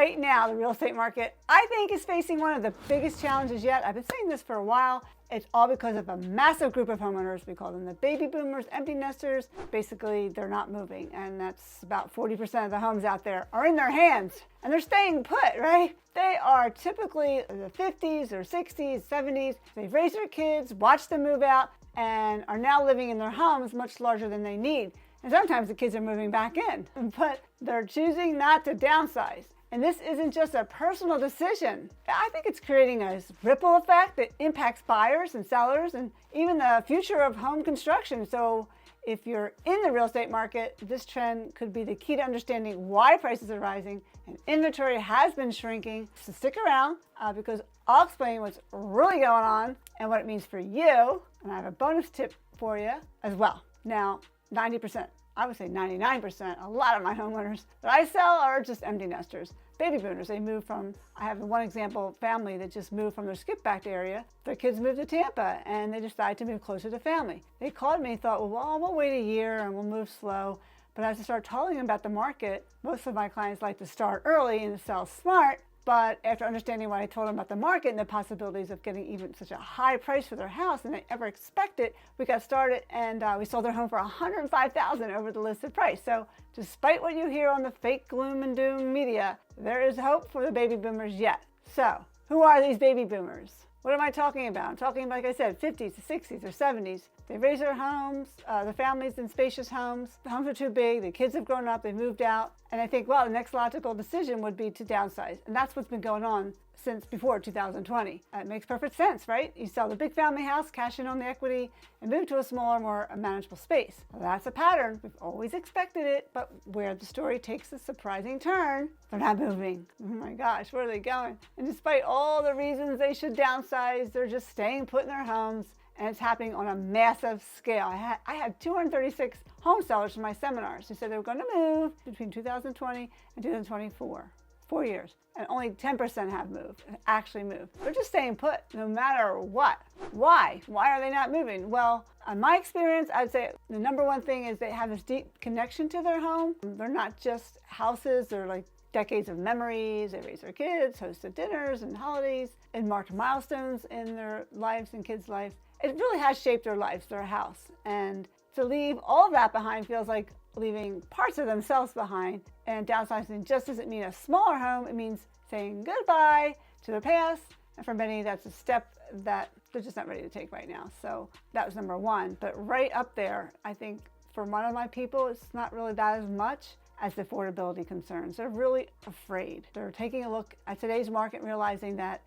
right now, the real estate market, I think, is facing one of the biggest challenges yet. I've been saying this for a while. It's all because of a massive group of homeowners. We call them the baby boomers, empty nesters. Basically, they're not moving, and that's about 40% of the homes out there are in their hands, and they're staying put, right? They are typically in the 50s or 60s, 70s. They've raised their kids, watched them move out, and are now living in their homes much larger than they need. And sometimes the kids are moving back in, but they're choosing not to downsize. And this isn't just a personal decision. I think it's creating a ripple effect that impacts buyers and sellers and even the future of home construction. So if you're in the real estate market, this trend could be the key to understanding why prices are rising and inventory has been shrinking. So stick around because I'll explain what's really going on and what it means for you. And I have a bonus tip for you as well. Now, 90%, I would say 99%, a lot of my homeowners that I sell are just empty nesters. Baby boomers, they moved from, I have one example family that just moved from their skip-back area. Their kids moved to Tampa and they decided to move closer to family. They called me and thought, well, we'll wait a year and we'll move slow. But as I start telling them about the market, most of my clients like to start early and sell smart. But after understanding what I told them about the market and the possibilities of getting even such a high price for their house than they ever expected, we got started and we sold their home for $105,000 over the listed price. So despite what you hear on the fake gloom and doom media, there is hope for the baby boomers yet. So who are these baby boomers? What am I talking about? I'm talking, like I said, 50s, 60s, or 70s. They raise their homes, the families in spacious homes. The homes are too big, the kids have grown up, they moved out. And I think, well, the next logical decision would be to downsize. And that's what's been going on since before 2020. It makes perfect sense, right? You sell the big family house, cash in on the equity, and move to a smaller, more manageable space. Well, that's a pattern. We've always expected it, but where the story takes a surprising turn, they're not moving. Oh my gosh, where are they going? And despite all the reasons they should downsize, they're just staying put in their homes, and it's happening on a massive scale. I had 236 home sellers from my seminars who said they were going to move between 2020 and 2024. 4 years, and only 10% have moved, actually moved. They're just staying put no matter what. Why? Why are they not moving? Well, in my experience, I'd say the number one thing is they have this deep connection to their home. They're not just houses, they're like decades of memories. They raise their kids, hosted dinners and holidays, and marked milestones in their lives and kids' lives. It really has shaped their lives, their house. And to leave all of that behind feels like leaving parts of themselves behind. And downsizing just doesn't mean a smaller home. It means saying goodbye to their past. And for many, that's a step that they're just not ready to take right now. So that was number one. But right up there, I think for one of my people, it's not really that as much as the affordability concerns. They're really afraid. They're taking a look at today's market, realizing that,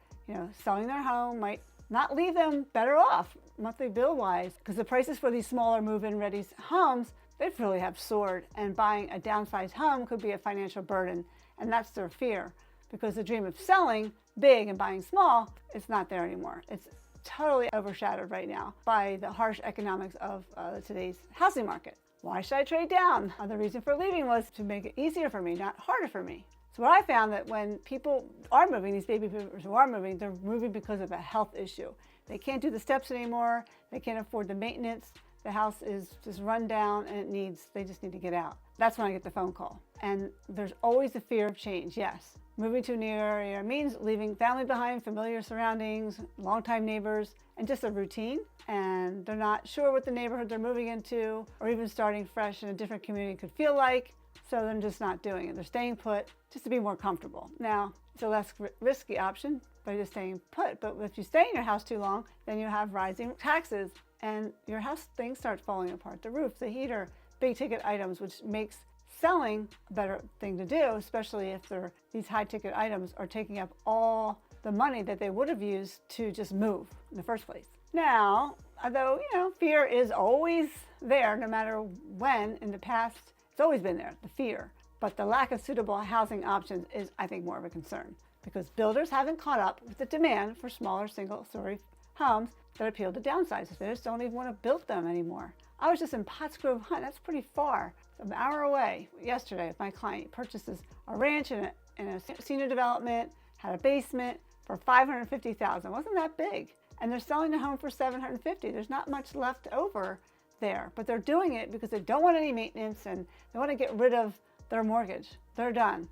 selling their home might not leave them better off monthly bill-wise, because the prices for these smaller move-in ready homes, they really have soared, and buying a downsized home could be a financial burden, and that's their fear, because the dream of selling big and buying small, it's not there anymore. It's totally overshadowed right now by the harsh economics of today's housing market. Why should I trade down? The reason for leaving was to make it easier for me, not harder for me. So what I found that when people are moving, these baby boomers who are moving, they're moving because of a health issue. They can't do the steps anymore. They can't afford the maintenance. The house is just run down and they just need to get out. That's when I get the phone call. And there's always the fear of change, yes. Moving to a new area means leaving family behind, familiar surroundings, longtime neighbors, and just a routine. And they're not sure what the neighborhood they're moving into or even starting fresh in a different community could feel like. So they're just not doing it. They're staying put just to be more comfortable. Now, it's a less risky option by just staying put. But if you stay in your house too long, then you have rising taxes and your house things start falling apart. The roof, the heater, big ticket items, which makes selling a better thing to do, especially if these high ticket items are taking up all the money that they would have used to just move in the first place. Now, although, fear is always there, no matter when in the past, it's always been there, the fear. But the lack of suitable housing options is, I think, more of a concern because builders haven't caught up with the demand for smaller single-story homes that appeal to downsizers. They just don't even want to build them anymore. I was just in Pottsgrove, Hunt. That's pretty far. It's an hour away. Yesterday, my client purchases a ranch in a senior development, had a basement for $550,000. Wasn't that big? And they're selling the home for $750,000. There's not much left over there, but they're doing it because they don't want any maintenance and they want to get rid of their mortgage. They're done,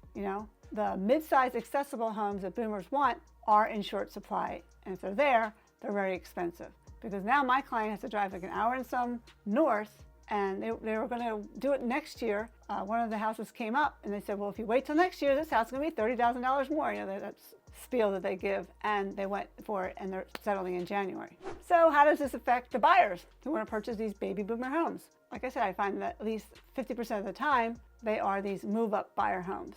the mid-sized accessible homes that boomers want are in short supply. And if they're there, they're very expensive. Because now my client has to drive like an hour and some north, and they were going to do it next year. One of the houses came up and they said, well, if you wait till next year, this house is going to be $30,000 more. You know, that's spiel that they give, and they went for it, and they're settling in January. So how does this affect the buyers who want to purchase these baby boomer homes? Like I said, I find that at least 50% of the time, they are these move-up buyer homes.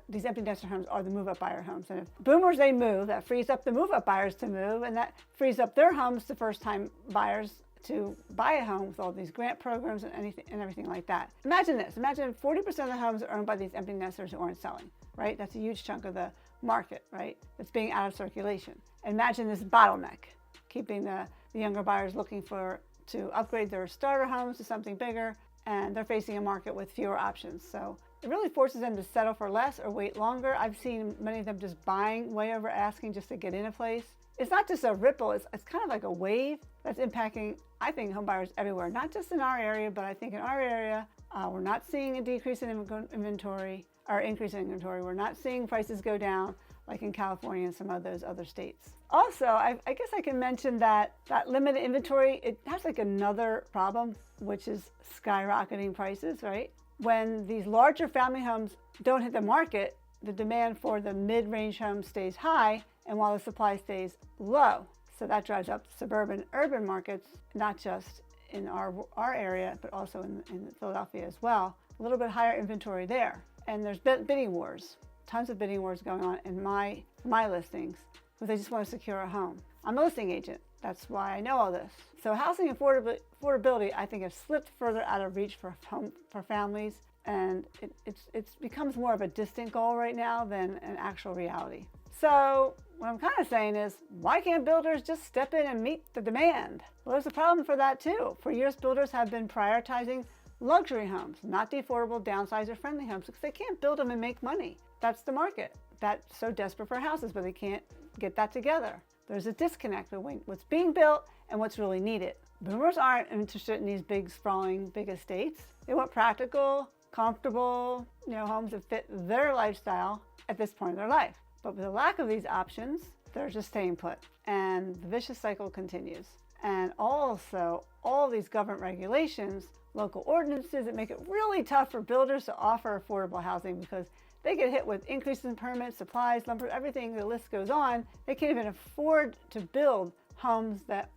These empty nester homes are the move-up buyer homes. And if boomers, they move, that frees up the move-up buyers to move, and that frees up their homes to first-time buyers to buy a home with all these grant programs and everything like that. Imagine this. Imagine 40% of the homes are owned by these empty nesters who aren't selling, right? That's a huge chunk of the market, right? That's being out of circulation. Imagine this bottleneck, keeping the younger buyers looking to upgrade their starter homes to something bigger, and they're facing a market with fewer options. So it really forces them to settle for less or wait longer. I've seen many of them just buying way over asking just to get in a place. It's not just a ripple, it's kind of like a wave that's impacting, I think, home buyers everywhere, not just in our area, but I think in our area, we're not seeing a decrease in inventory or increase in inventory. We're not seeing prices go down like in California and some of those other states. Also, I guess I can mention that limited inventory, it has like another problem, which is skyrocketing prices, right? When these larger family homes don't hit the market, the demand for the mid-range home stays high, and while the supply stays low. So that drives up suburban, urban markets, not just in our area, but also in Philadelphia as well. A little bit higher inventory there. And there's bidding wars, tons of bidding wars going on in my for listings, because they just want to secure a home. I'm a listing agent. That's why I know all this. So housing affordability, I think, has slipped further out of reach for families, and it becomes more of a distant goal right now than an actual reality. So what I'm kind of saying is, why can't builders just step in and meet the demand? Well, there's a problem for that too. For years, builders have been prioritizing luxury homes, not the affordable downsizer-friendly homes, because they can't build them and make money. That's the market that's so desperate for houses, but they can't get that together. There's a disconnect between what's being built and what's really needed. Boomers aren't interested in these big, sprawling, big estates. They want practical, comfortable, homes that fit their lifestyle at this point in their life. But with the lack of these options, they're just staying put, and the vicious cycle continues. And also, all these government regulations, local ordinances that make it really tough for builders to offer affordable housing, because they get hit with increases in permits, supplies, lumber, everything, the list goes on. They can't even afford to build homes that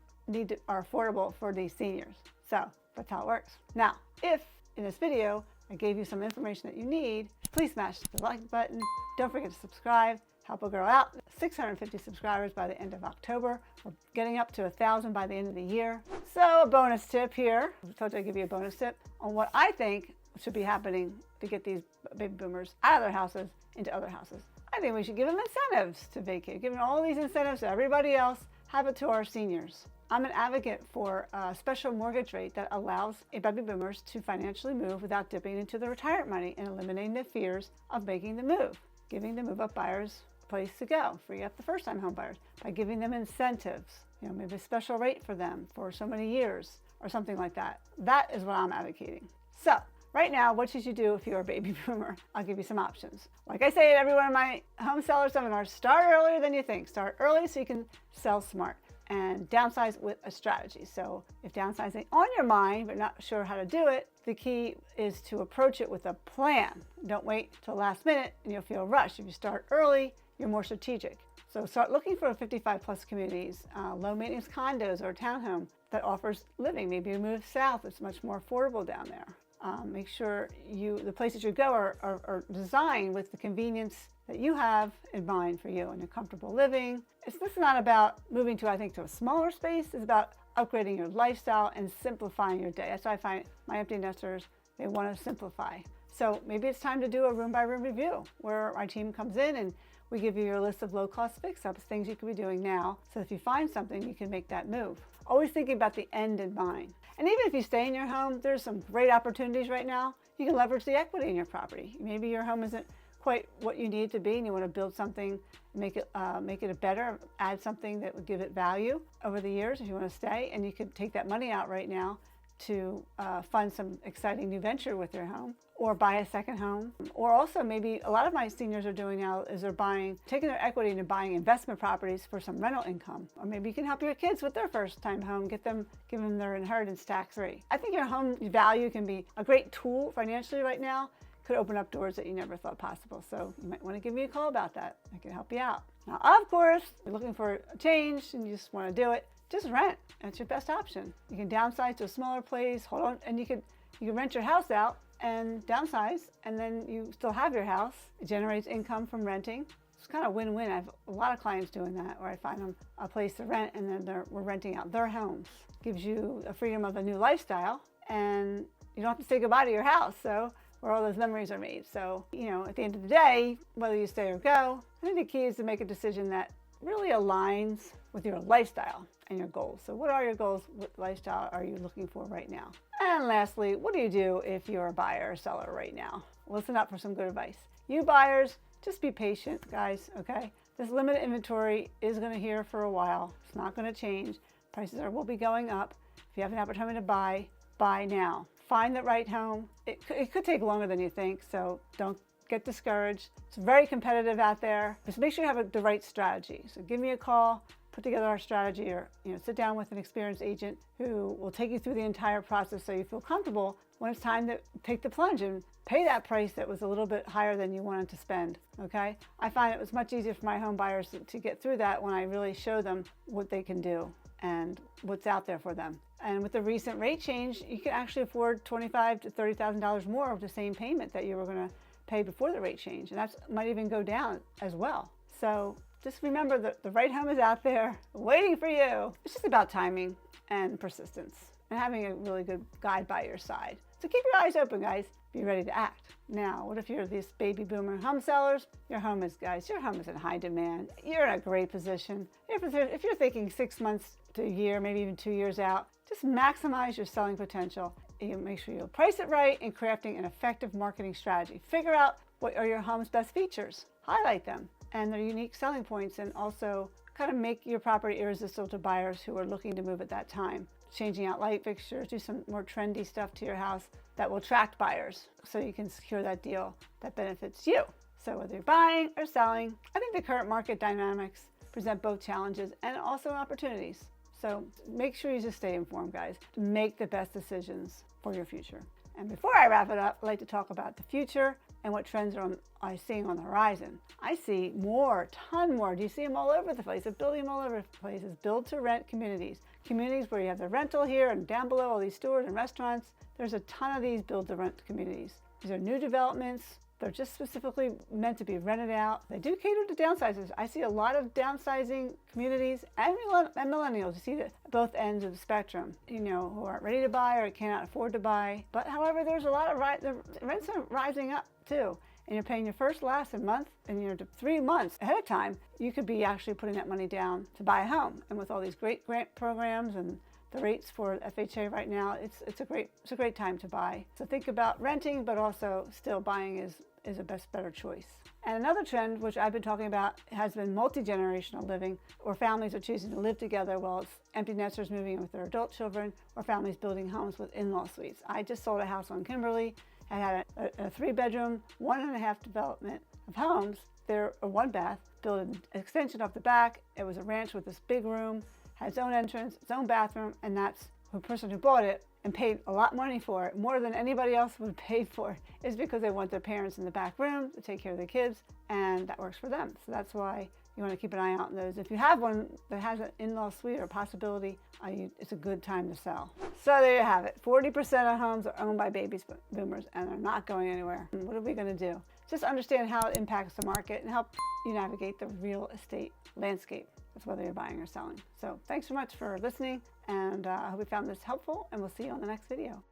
are affordable for these seniors. So that's how it works. Now, if in this video I gave you some information that you need, please smash the like button. Don't forget to subscribe. Help a girl out. 650 subscribers by the end of October. We're getting up to 1,000 by the end of the year. So a bonus tip here. I told you I'd give you a bonus tip on what I think should be happening to get these baby boomers out of their houses into other houses. I think we should give them incentives to vacate. Giving all these incentives to everybody else, have it to our seniors. I'm an advocate for a special mortgage rate that allows baby boomers to financially move without dipping into the retirement money and eliminating the fears of making the move, giving the move-up buyers a place to go, free up the first-time home buyers by giving them incentives, maybe a special rate for them for so many years or something like that. That is what I'm advocating. So right now, what should you do if you're a baby boomer? I'll give you some options. Like I say at every one of my home seller seminars, start earlier than you think. Start early so you can sell smart, and downsize with a strategy. So if downsizing on your mind but not sure how to do it, the key is to approach it with a plan. Don't wait till last minute and you'll feel rushed. If you start early, you're more strategic. So start looking for 55+ communities, low maintenance condos or a townhome that offers living. Maybe you move south, it's much more affordable down there. Make sure the places you go are designed with the convenience that you have in mind for you and your comfortable living. This is not about moving to a smaller space. It's about upgrading your lifestyle and simplifying your day. That's why I find my empty nesters, they want to simplify. So maybe it's time to do a room-by-room review where our team comes in and we give you your list of low-cost fix-ups, things you could be doing now, so if you find something, you can make that move. Always thinking about the end in mind. And even if you stay in your home, there's some great opportunities right now. You can leverage the equity in your property. Maybe your home isn't quite what you need it to be and you want to build something, make it a better, add something that would give it value over the years if you want to stay, and you could take that money out right now to fund some exciting new venture with your home, or buy a second home. Or also maybe a lot of my seniors are doing now is they're taking their equity and buying investment properties for some rental income. Or maybe you can help your kids with their first time home, give them their inheritance tax free. I think your home value can be a great tool financially right now. Could open up doors that you never thought possible. So you might want to give me a call about that. I can help you out. Now, of course, if you're looking for a change and you just want to do it, just rent. That's your best option. You can downsize to a smaller place, hold on, and you can rent your house out and downsize, and then you still have your house. It generates income from renting. It's kind of win-win. I have a lot of clients doing that, where I find them a place to rent, and then we're renting out their homes. Gives you the freedom of a new lifestyle, and you don't have to say goodbye to your house, so where all those memories are made. So, at the end of the day, whether you stay or go, I think the key is to make a decision that really aligns with your lifestyle and your goals. So what are your goals? What lifestyle are you looking for right now? And lastly, what do you do if you're a buyer or seller right now? Listen up for some good advice. You buyers, just be patient, guys, okay? This limited inventory is going to be here for a while. It's not going to change. Prices will be going up. If you have an opportunity to buy now. Find the right home. It could take longer than you think, so don't get discouraged. It's very competitive out there. Just make sure you have the right strategy. So give me a call, put together our strategy, or sit down with an experienced agent who will take you through the entire process so you feel comfortable when it's time to take the plunge and pay that price that was a little bit higher than you wanted to spend, okay? I find it was much easier for my home buyers to get through that when I really show them what they can do and what's out there for them. And with the recent rate change, you can actually afford $25,000 to $30,000 more of the same payment that you were going to pay before the rate change, and that might even go down as well. So just remember that the right home is out there waiting for you. It's just about timing and persistence and having a really good guide by your side. So keep your eyes open, guys. Be ready to act. Now, what if you're these baby boomer home sellers? Your home is in high demand. You're in a great position. If you're thinking 6 months to a year, maybe even 2 years out, just maximize your selling potential. You make sure you'll price it right in crafting an effective marketing strategy. Figure out what are your home's best features. Highlight them and their unique selling points, and also kind of make your property irresistible to buyers who are looking to move at that time. Changing out light fixtures, do some more trendy stuff to your house that will attract buyers so you can secure that deal that benefits you. So whether you're buying or selling, I think the current market dynamics present both challenges and also opportunities. So make sure you just stay informed, guys, to make the best decisions for your future. And before I wrap it up, I'd like to talk about the future and what trends I'm seeing on the horizon. I see ton more. Do you see them all over the place? I'm building them all over the place. Build to rent communities. Communities where you have the rental here and down below all these stores and restaurants. There's a ton of these build to rent communities. These are new developments. They're just specifically meant to be rented out. They do cater to downsizers. I see a lot of downsizing communities and millennials. You see both ends of the spectrum, who aren't ready to buy or cannot afford to buy. But however, there's a lot of the rents are rising up too. And you're paying your first, last, and month, and you're 3 months ahead of time, you could be actually putting that money down to buy a home. And with all these great grant programs and the rates for FHA right now, it's a great time to buy. So think about renting, but also still buying is a better choice. And another trend, which I've been talking about, has been multi-generational living, where families are choosing to live together while it's empty nesters moving in with their adult children, or families building homes with in-law suites. I just sold a house on Kimberly. I had a 3-bedroom, 1.5 development of homes. They're a 1-bath, built an extension off the back. It was a ranch with this big room, had its own entrance, its own bathroom, and that's the person who bought it and paid a lot of money for it, more than anybody else would pay for it, is because they want their parents in the back room to take care of their kids, and that works for them. So that's why you want to keep an eye out on those. If you have one that has an in-law suite or possibility, it's a good time to sell. So there you have it. 40% of homes are owned by baby boomers, and they're not going anywhere. And what are we going to do? Just understand how it impacts the market and help you navigate the real estate landscape. That's whether you're buying or selling. So thanks so much for listening, and I hope you found this helpful, and we'll see you on the next video.